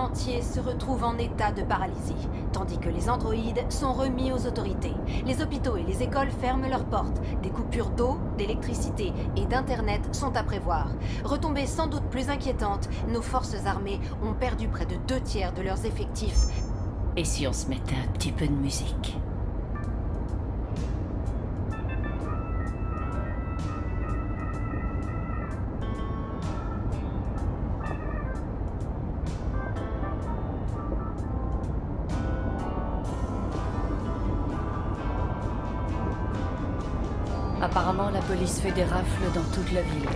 entier se retrouve en état de paralysie, tandis que les androïdes sont remis aux autorités. Les hôpitaux et les écoles ferment leurs portes. Des coupures d'eau, d'électricité et d'internet sont à prévoir. Retombées sans doute plus inquiétantes, nos forces armées ont perdu près de 2/3 de leurs effectifs. Et si on se mettait un petit peu de musique? Apparemment, la police fait des rafles dans toute la ville.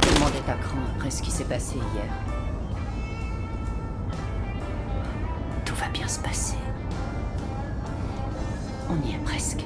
Tout le monde est à cran après ce qui s'est passé hier. Tout va bien se passer. On y est presque.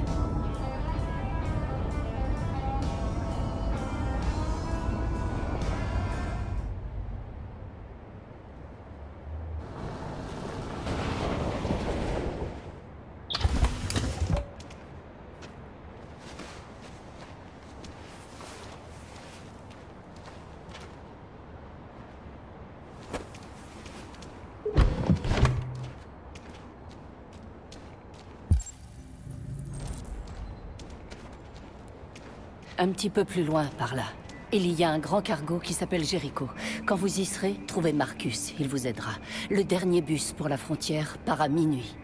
Un petit peu plus loin, par là. Il y a un grand cargo qui s'appelle Jericho. Quand vous y serez, trouvez Marcus, il vous aidera. Le dernier bus pour la frontière part à minuit.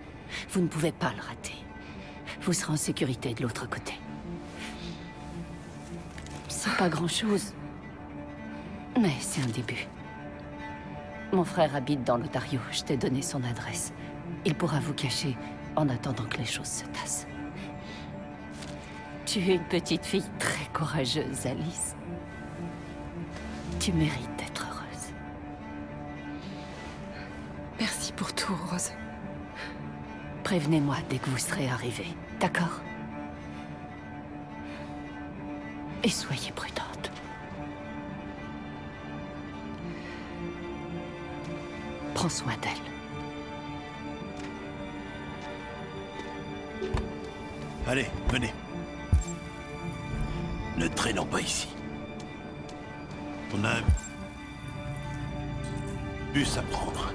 Vous ne pouvez pas le rater. Vous serez en sécurité de l'autre côté. C'est pas grand-chose. Mais c'est un début. Mon frère habite dans l'Ontario, je t'ai donné son adresse. Il pourra vous cacher en attendant que les choses se tassent. Tu es une petite fille très courageuse, Alice. Tu mérites d'être heureuse. Merci pour tout, Rose. Prévenez-moi dès que vous serez arrivés, d'accord? Et soyez prudente. Prends soin d'elle. Allez, venez. Ne traînons pas ici. On a un bus à prendre.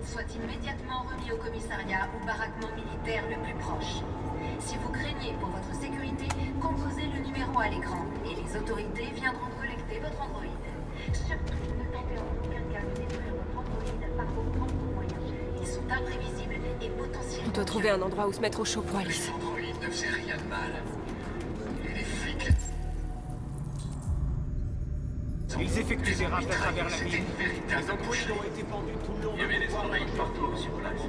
Soit immédiatement remis au commissariat ou baraquement militaire le plus proche. Si vous craignez pour votre sécurité, composez le numéro à l'écran et les autorités viendront collecter votre androïde. Surtout, ne tentez en aucun cas de détruire votre androïde par vos propres moyens. Ils sont imprévisibles et potentiellement... On doit trouver un endroit où se mettre au chaud pour Alice. L'androïde ne faisait rien de mal. Et les flics... Ils effectuent des rafles à travers la C'était ville. une véritable Les androïdes ont été pendus tout le long Il y avait des androïdes partout sur place.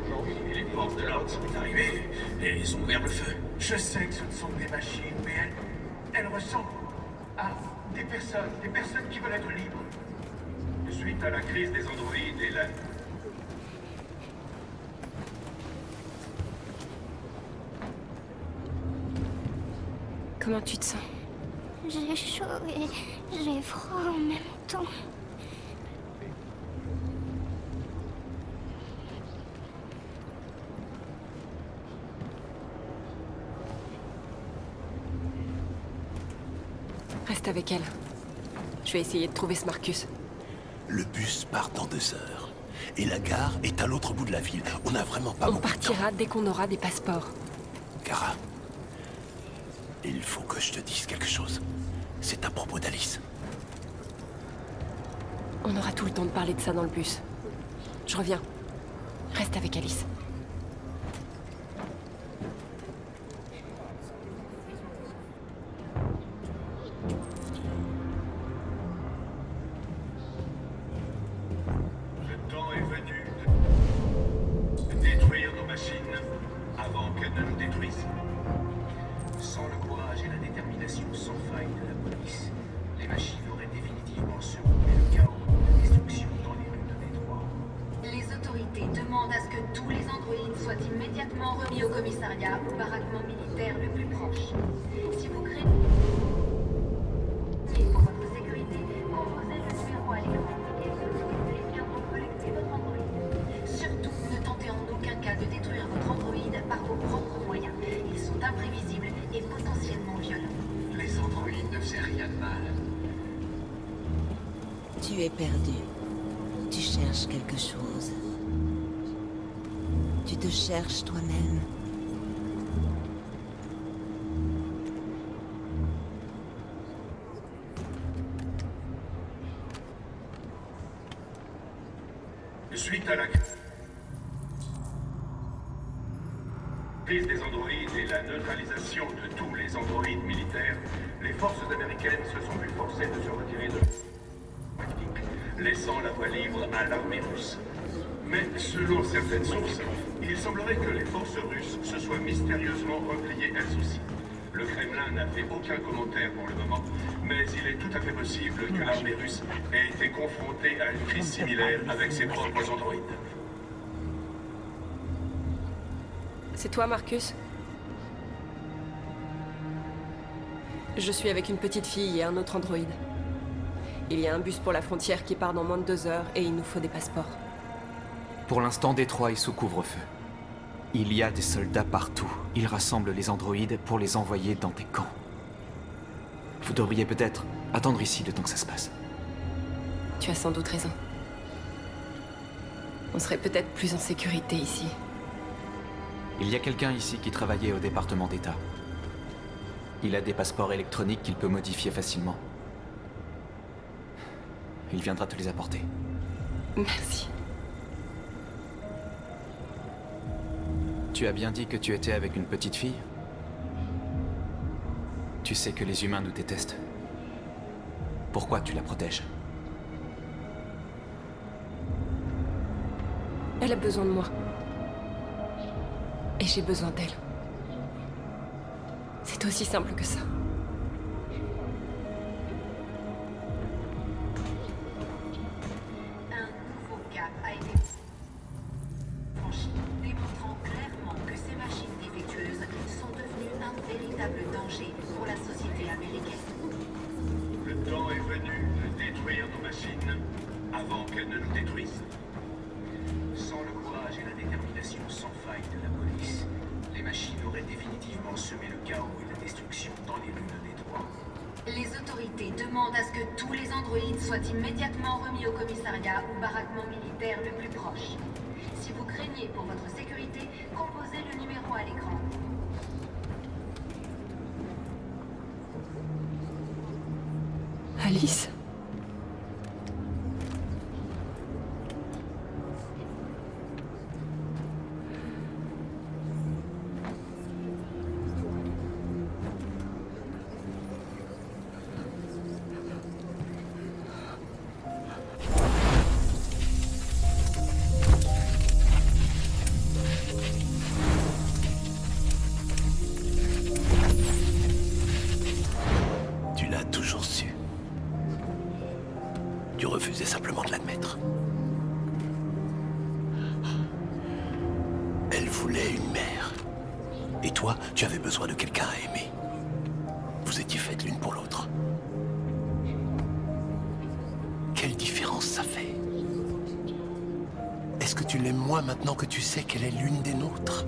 Et les forces de l'ordre sont arrivées et ils ont ouvert le feu. Je sais que ce ne sont que des machines, mais elles ressemblent à des personnes qui veulent être libres. Suite à la crise des androïdes et la... Comment tu te sens? J'ai chaud et j'ai froid en même temps. Reste avec elle. Je vais essayer de trouver ce Marcus. Le bus part dans 2 heures. Et la gare est à l'autre bout de la ville. On n'a vraiment pas On beaucoup de temps. partira dès qu'on aura des passeports. Kara, il faut que je te dise quelque chose. C'est à propos d'Alice. On aura tout le temps de parler de ça dans le bus. Je reviens. Reste avec Alice. Le temps est venu de détruire nos machines avant qu'elles ne nous détruisent. Sans le courage et la détermination sans faille de la police, les machines auraient définitivement secoué le chaos et la destruction dans les rues de Détroit. Les autorités demandent à ce que tous les androïdes soient immédiatement remis au commissariat ou baraquement militaire le plus proche. Si vous craignez pour votre sécurité, composez le numéro à l'écran et les autorités viendront collecter votre androïde. Surtout, ne tentez en aucun cas de détruire votre androïde par vos propres moyens. Ils sont imprévisibles et potentiellement violents. Les androïdes ne faisaient rien de mal. Tu es perdu. Tu cherches quelque chose. Tu te cherches toi-même. Suite à la crise des androïdes et la neutralisation de tous les androïdes militaires, les forces américaines se sont vues forcées de se retirer de l'Arctique, laissant la voie libre à l'armée russe. Mais selon certaines sources, il semblerait que les forces russes se soient mystérieusement repliées elles aussi. Le Kremlin n'a fait aucun commentaire pour le moment, mais il est tout à fait possible que l'armée russe ait été confrontée à une crise similaire avec ses propres androïdes. C'est toi, Marcus? Je suis avec une petite fille et un autre androïde. Il y a un bus pour la frontière qui part dans moins de 2 heures et il nous faut des passeports. Pour l'instant, Détroit est sous couvre-feu. Il y a des soldats partout. Ils rassemblent les androïdes pour les envoyer dans des camps. Vous devriez peut-être attendre ici le temps que ça se passe. Tu as sans doute raison. On serait peut-être plus en sécurité ici. Il y a quelqu'un ici qui travaillait au département d'État. Il a des passeports électroniques qu'il peut modifier facilement. Il viendra te les apporter. Merci. Tu as bien dit que tu étais avec une petite fille? Tu sais que les humains nous détestent. Pourquoi tu la protèges? Elle a besoin de moi. Et j'ai besoin d'elle. C'est aussi simple que ça. Un nouveau cap a été franchi, démontrant clairement que ces machines défectueuses sont devenues un véritable danger pour la société américaine. Le temps est venu de détruire nos machines avant qu'elles ne nous détruisent. Sans le courage et la détermination sans faille de la police, les machines auraient définitivement semé le chaos et la destruction dans les rues de Détroit. Les autorités demandent à ce que tous les androïdes soient immédiatement remis au commissariat ou baraquement militaire le plus proche. Si vous craignez pour votre sécurité, composez le numéro à l'écran. Alice? Tu l'as toujours su. Tu refusais simplement de l'admettre. Elle voulait une mère. Et toi, tu avais besoin de quelqu'un à aimer. Vous étiez faites l'une pour l'autre. Quelle différence ça fait? Est-ce que tu l'aimes moins maintenant que tu sais qu'elle est l'une des nôtres?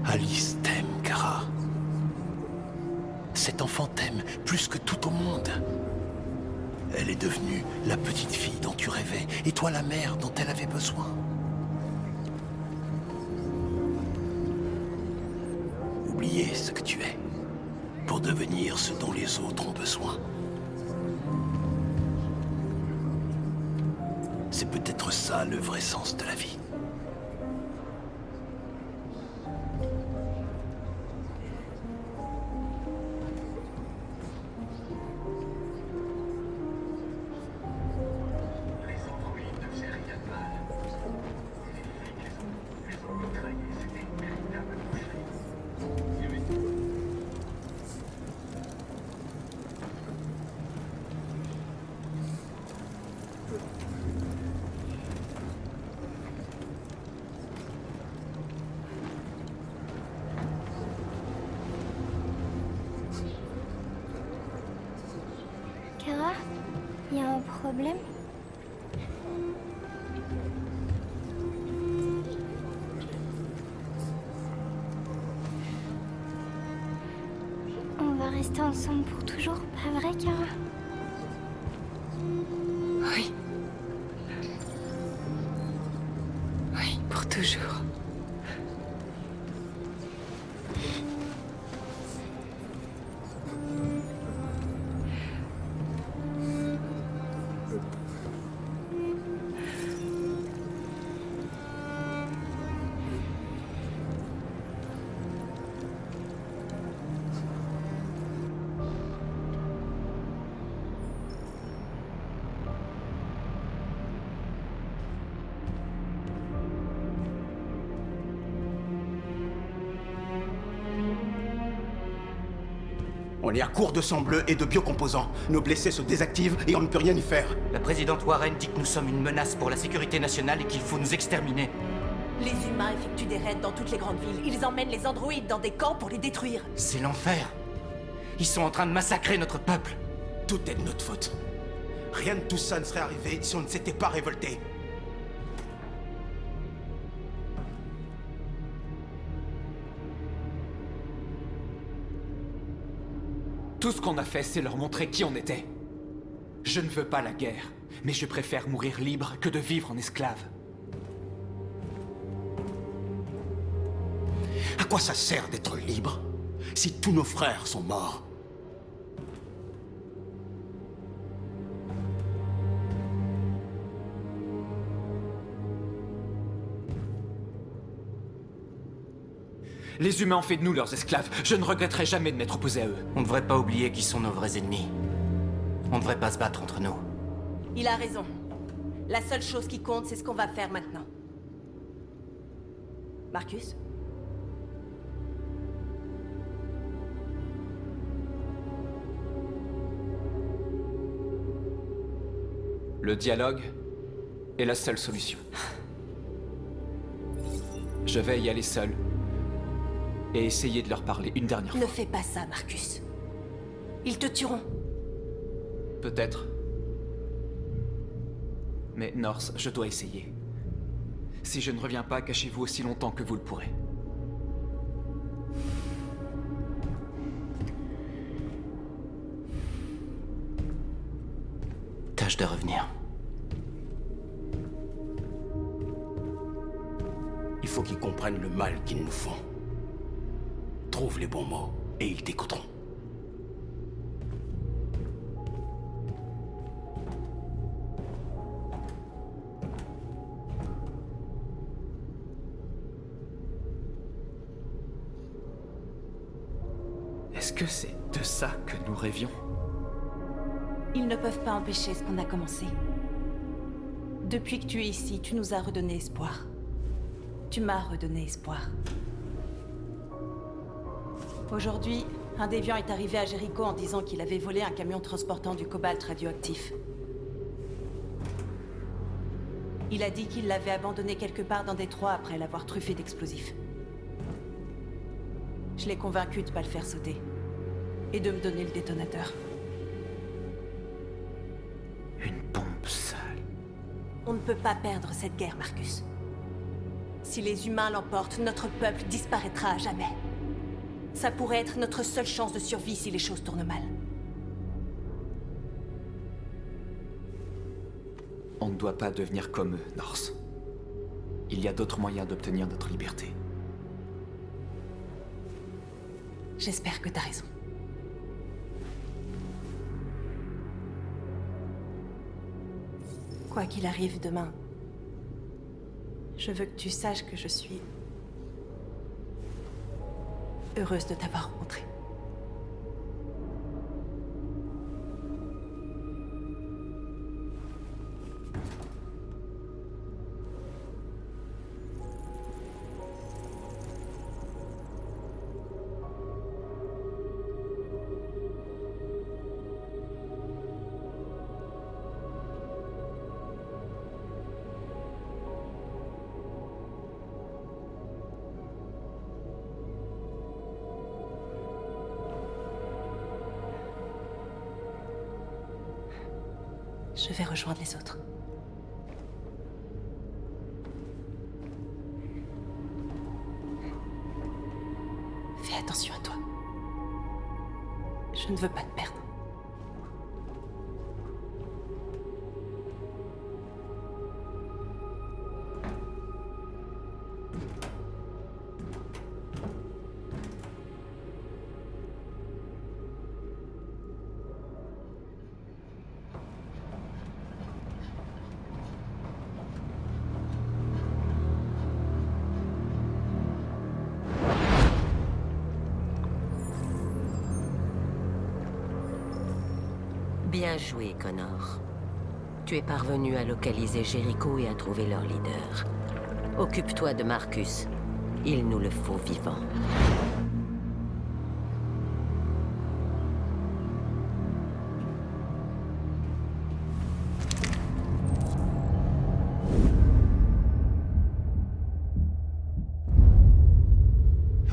Alice t'aime, Kara. Cet enfant t'aime plus que tout au monde. Elle est devenue la petite fille dont tu rêvais, et toi la mère dont elle avait besoin. Oublier ce que tu es, pour devenir ce dont les autres ont besoin. C'est peut-être ça le vrai sens de la vie. Kara, il y a un problème? On va rester ensemble pour toujours, pas vrai, Kara? Oui. Oui, pour toujours. On est à court de sang bleu et de biocomposants. Nos blessés se désactivent et on ne peut rien y faire. La présidente Warren dit que nous sommes une menace pour la sécurité nationale et qu'il faut nous exterminer. Les humains effectuent des raids dans toutes les grandes villes. Ils emmènent les androïdes dans des camps pour les détruire. C'est l'enfer. Ils sont en train de massacrer notre peuple. Tout est de notre faute. Rien de tout ça ne serait arrivé si on ne s'était pas révolté. Tout ce qu'on a fait, c'est leur montrer qui on était. Je ne veux pas la guerre, mais je préfère mourir libre que de vivre en esclave. À quoi ça sert d'être libre si tous nos frères sont morts? Les humains ont fait de nous leurs esclaves. Je ne regretterai jamais de m'être opposé à eux. On ne devrait pas oublier qui sont nos vrais ennemis. On ne devrait pas se battre entre nous. Il a raison. La seule chose qui compte, c'est ce qu'on va faire maintenant. Marcus? Le dialogue est la seule solution. Je vais y aller seul. Et essayer de leur parler une dernière fois. Ne fais pas ça, Marcus. Ils te tueront. Peut-être. Mais North, je dois essayer. Si je ne reviens pas, cachez-vous aussi longtemps que vous le pourrez. Tâche de revenir. Il faut qu'ils comprennent le mal qu'ils nous font. Trouve les bons mots et ils t'écouteront. Est-ce que c'est de ça que nous rêvions? Ils ne peuvent pas empêcher ce qu'on a commencé. Depuis que tu es ici, tu nous as redonné espoir. Tu m'as redonné espoir. Aujourd'hui, un déviant est arrivé à Jericho en disant qu'il avait volé un camion transportant du cobalt radioactif. Il a dit qu'il l'avait abandonné quelque part dans Détroit après l'avoir truffé d'explosifs. Je l'ai convaincu de ne pas le faire sauter. Et de me donner le détonateur. Une bombe sale. On ne peut pas perdre cette guerre, Marcus. Si les humains l'emportent, notre peuple disparaîtra à jamais. Ça pourrait être notre seule chance de survie si les choses tournent mal. On ne doit pas devenir comme eux, Norse. Il y a d'autres moyens d'obtenir notre liberté. J'espère que t'as raison. Quoi qu'il arrive demain, je veux que tu saches que je suis heureuse de t'avoir rencontré. Je vais rejoindre les autres. Fais attention à toi. Je ne veux pas te perdre. Bien joué, Connor. Tu es parvenu à localiser Jericho et à trouver leur leader. Occupe-toi de Marcus. Il nous le faut vivant.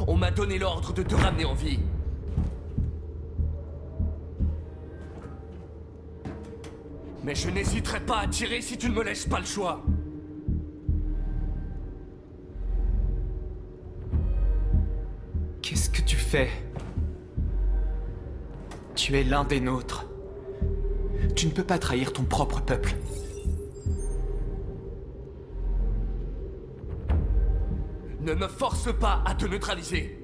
On m'a donné l'ordre de te ramener en vie. Mais je n'hésiterai pas à tirer si tu ne me laisses pas le choix. Qu'est-ce que tu fais? Tu es l'un des nôtres. Tu ne peux pas trahir ton propre peuple. Ne me force pas à te neutraliser.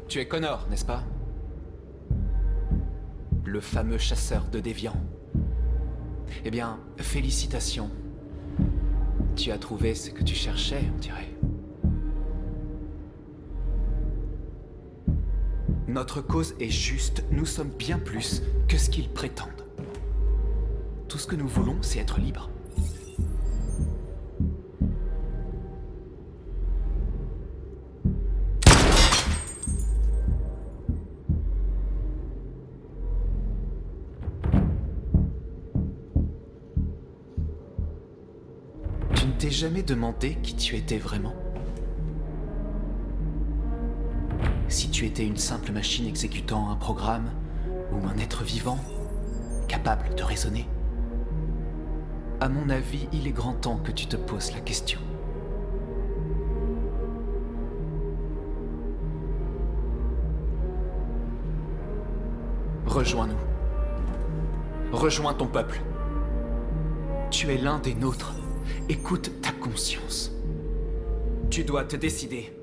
Tu es Connor, n'est-ce pas? Le fameux chasseur de déviants. Eh bien, félicitations. Tu as trouvé ce que tu cherchais, on dirait. Notre cause est juste, nous sommes bien plus que ce qu'ils prétendent. Tout ce que nous voulons, c'est être libres. Tu ne t'es jamais demandé qui tu étais vraiment? Si tu étais une simple machine exécutant un programme, ou un être vivant, capable de raisonner? À mon avis, il est grand temps que tu te poses la question. Rejoins-nous. Rejoins ton peuple. Tu es l'un des nôtres. Écoute ta conscience. Tu dois te décider.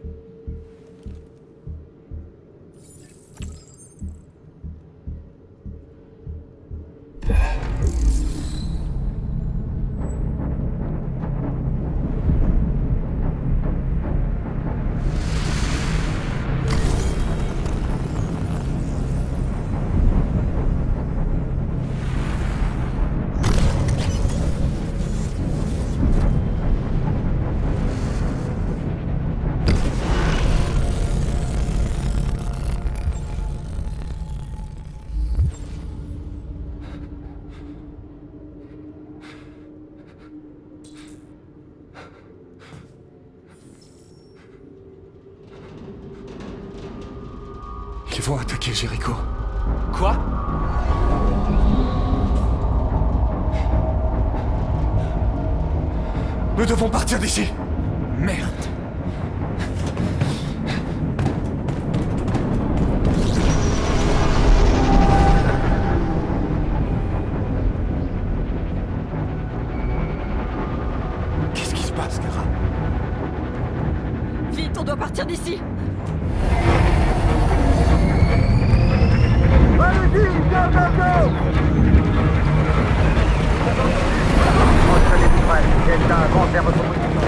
Ils vont attaquer Jericho. Quoi? Nous devons partir d'ici. Merde. partir d'ici. Allez-y, go, go, go! Retenez prêt, Delta avance vers votre position.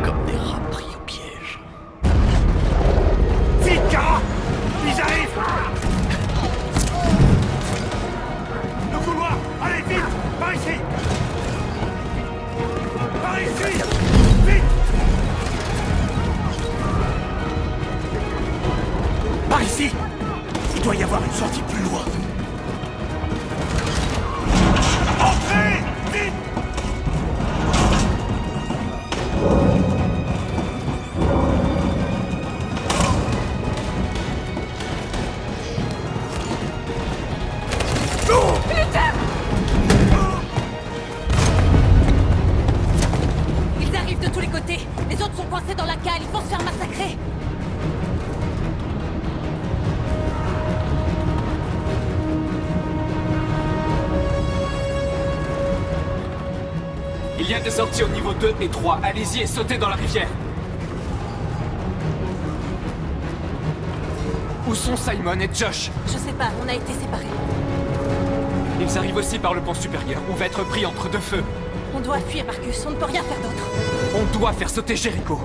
Comme des rats pris au piège. Vite, Kara! Ils arrivent! Le couloir! Allez, vite! Par ici! Par ici! Vite! Par ici! Il doit y avoir une sortie plus loin. Entrez! Vite! Putain! Ils arrivent de tous les côtés. Les autres sont coincés dans la cale. Ils vont se faire massacrer. Il y a des sorties au niveau 2 et 3. Allez-y et sautez dans la rivière. Où sont Simon et Josh? Je sais pas, on a été séparés. Ils arrivent aussi par le pont supérieur. On va être pris entre deux feux. On doit fuir, Marcus. On ne peut rien faire d'autre. On doit faire sauter Jericho.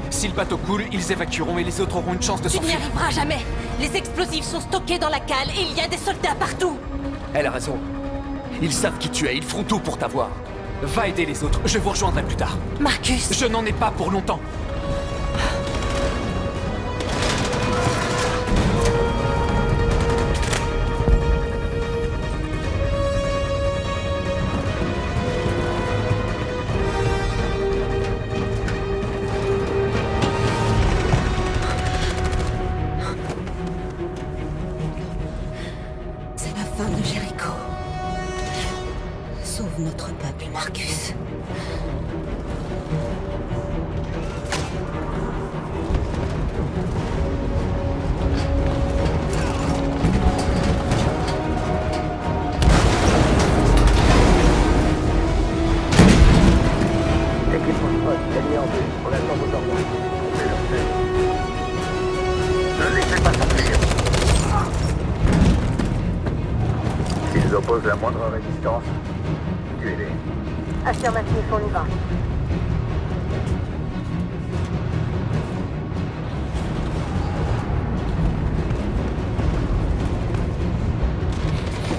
Si le bateau coule, ils évacueront et les autres auront une chance de Tu n'y s'enfuir. arriveras jamais. Les explosifs sont stockés dans la cale et il y a des soldats partout. Elle a raison. Ils savent qui tu es, ils feront tout pour t'avoir. Va aider les autres, je vous rejoindrai plus tard. Marcus! Je n'en ai pas pour longtemps. C'est la fin de Jericho. Sauve notre peuple, Marcus. Équipe post, gagné en vue. On attend vos ordres. On fait leur tête. Ne laissez pas s'enfuir. S'ils opposent la moindre résistance, tuez-les. Affirmatif, on y va.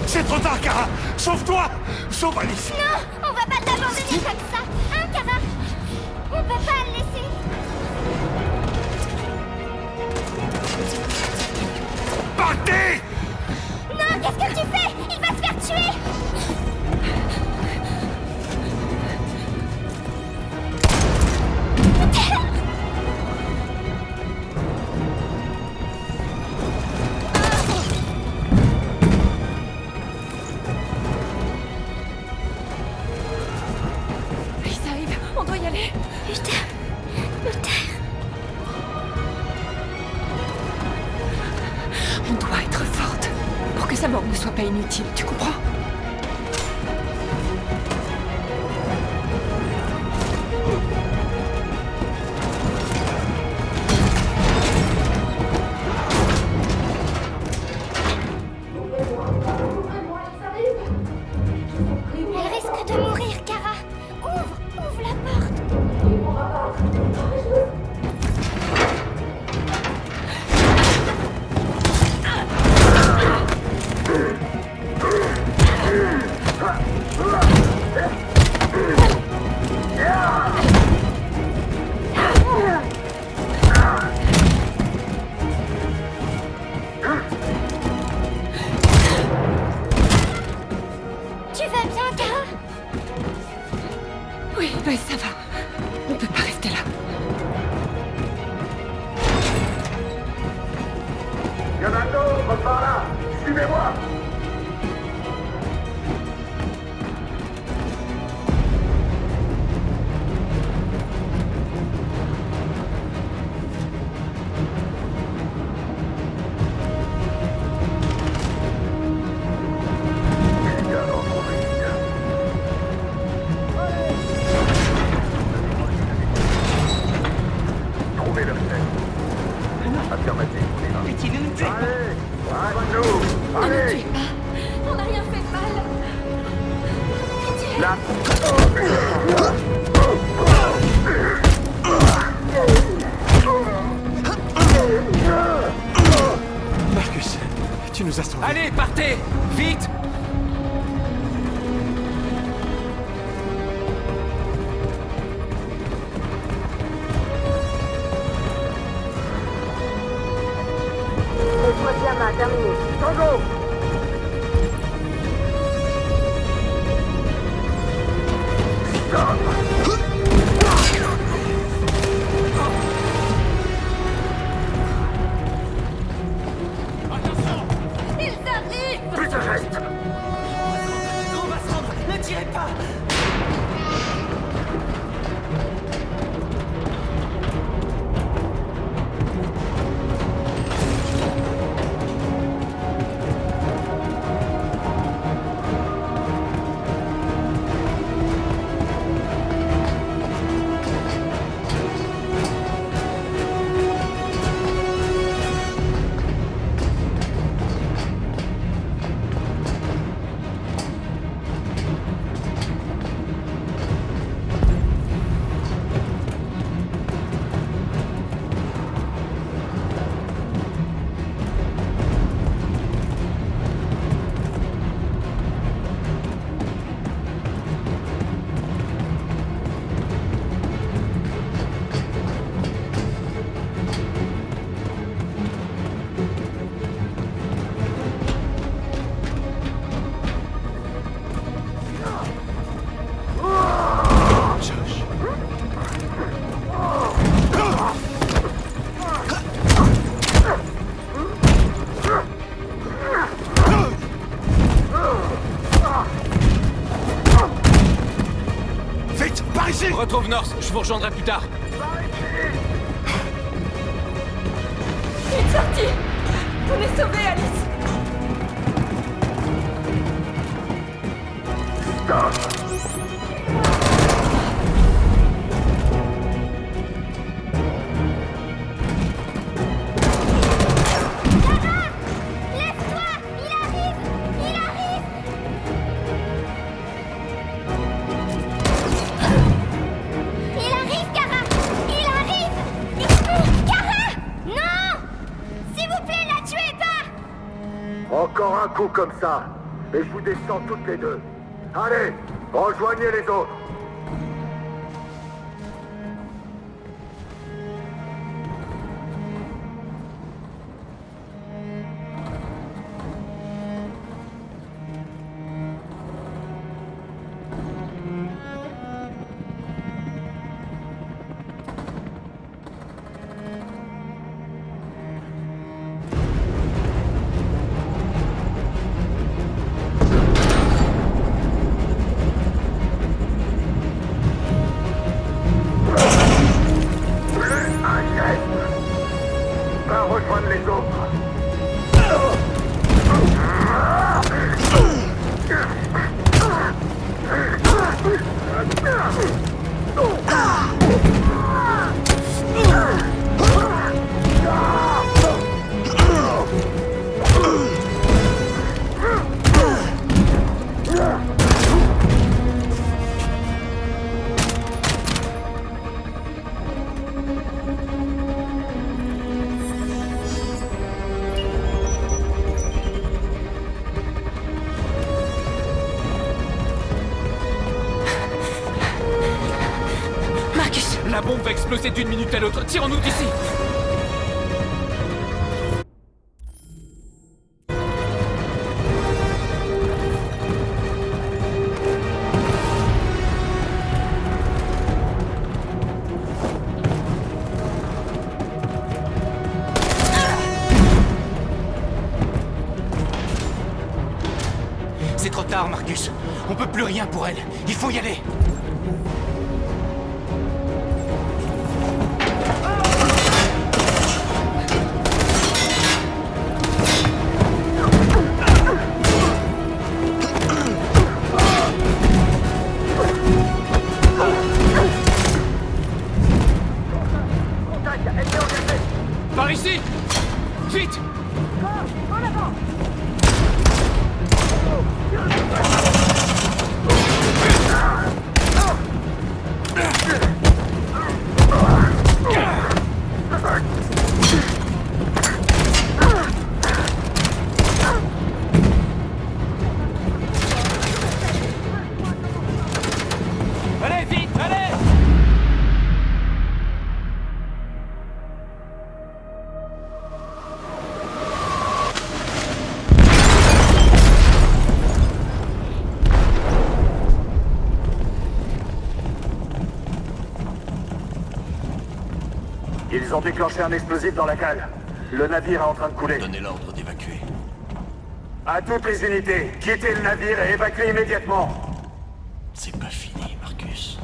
C'est trop tard, Kara! Sauve-toi! Sauve Alice! Non, on va pas l'abandonner comme ça, hein, Kara? On peut pas le laisser. Partez! Non, qu'est-ce que tu fais? Il va se faire tuer. Ils arrivent, on doit y aller. Putain, Luther. On doit être forte pour que sa mort ne soit pas inutile, tu comprends? Elle risque de mourir, Kara. Ouvre la porte. Tu vas bien, Kara? Oui, ça va. On peut pas rester là. Il y en a d'autres par là. Suivez-moi. Putain d'androïde. le chef. Affirmatif, on y va. Pitié, ne nous tuez pas. Allez, à nous. Ne nous Allez. tuez pas. On n'a rien fait de mal. Pitié. Là. Marcus, tu nous as sauvés. Allez, partez! Vite! Le troisième a terminé. Tango. Ils arrivent. Plus de geste. On va se rendre. Ne tirez pas. Retrouve North, je vous rejoindrai plus tard. Il est sorti. On est sauvés, Alice. Encore un coup comme ça, et je vous descends toutes les deux. Allez, rejoignez les autres. Rejoindre les autres. La bombe va exploser d'une minute à l'autre. Tirons-nous d'ici. C'est trop tard, Marcus. On peut plus rien pour elle. Il faut y aller. Contact, ennemi Par ici! Vite! En avant! Allez, vite, allez! Ils ont déclenché un explosif dans la cale. Le navire est en train de couler. Donnez l'ordre d'évacuer. À toutes les unités, quittez le navire et évacuez immédiatement. C'est pas fini, Marcus.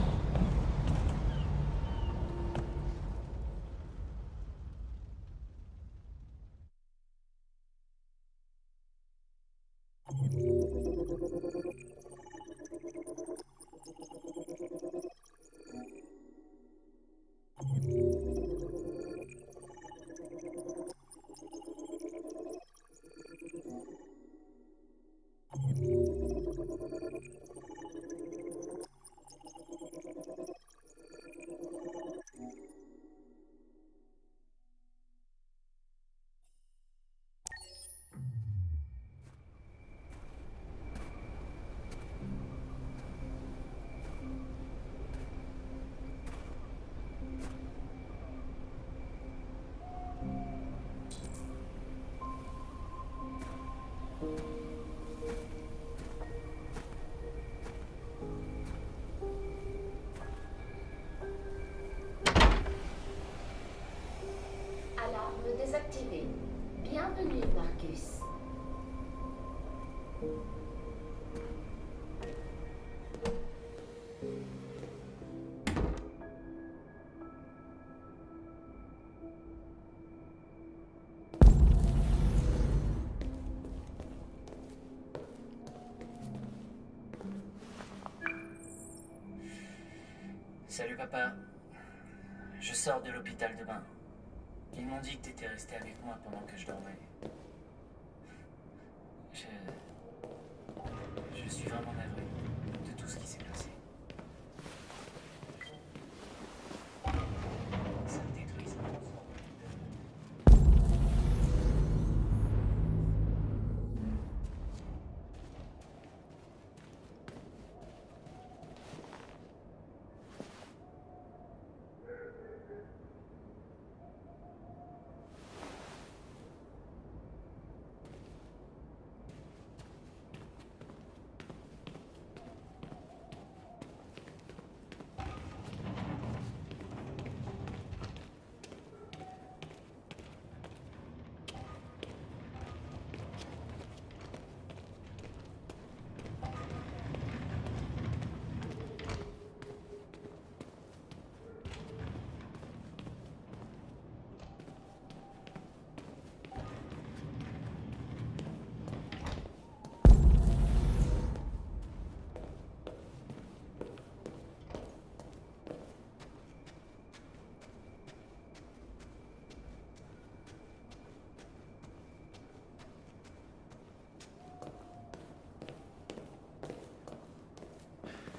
Alarme désactivée. Bienvenue, Marcus. Salut papa. Je sors de l'hôpital demain. Ils m'ont dit que t'étais resté avec moi pendant que je dormais. Je suis vraiment navré de tout ce qui s'est passé. Ça me détruit, ça.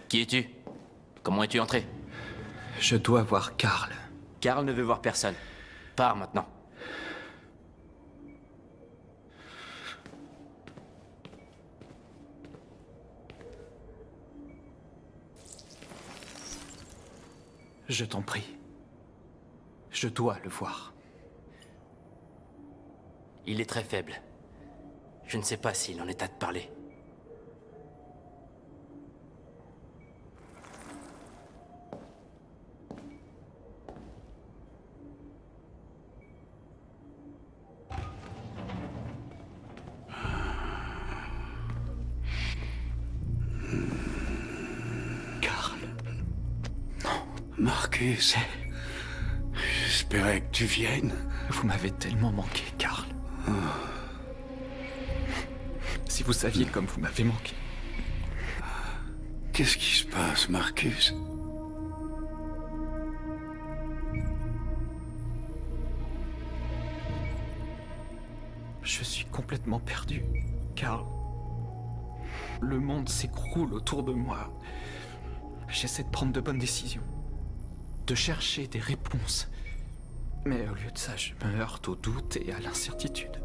Qui es-tu? Comment es-tu entré? Je dois voir Karl. Karl ne veut voir personne. Pars maintenant. Je t'en prie. Je dois le voir. Il est très faible. Je ne sais pas s'il est en état de parler. Marcus, j'espérais que tu viennes. Vous m'avez tellement manqué, Karl. Si vous saviez comme vous m'avez manqué. Qu'est-ce qui se passe, Marcus? Je suis complètement perdu, Carl. Le monde s'écroule autour de moi. J'essaie de prendre de bonnes décisions, de chercher des réponses. Mais au lieu de ça, je me heurte au doute et à l'incertitude.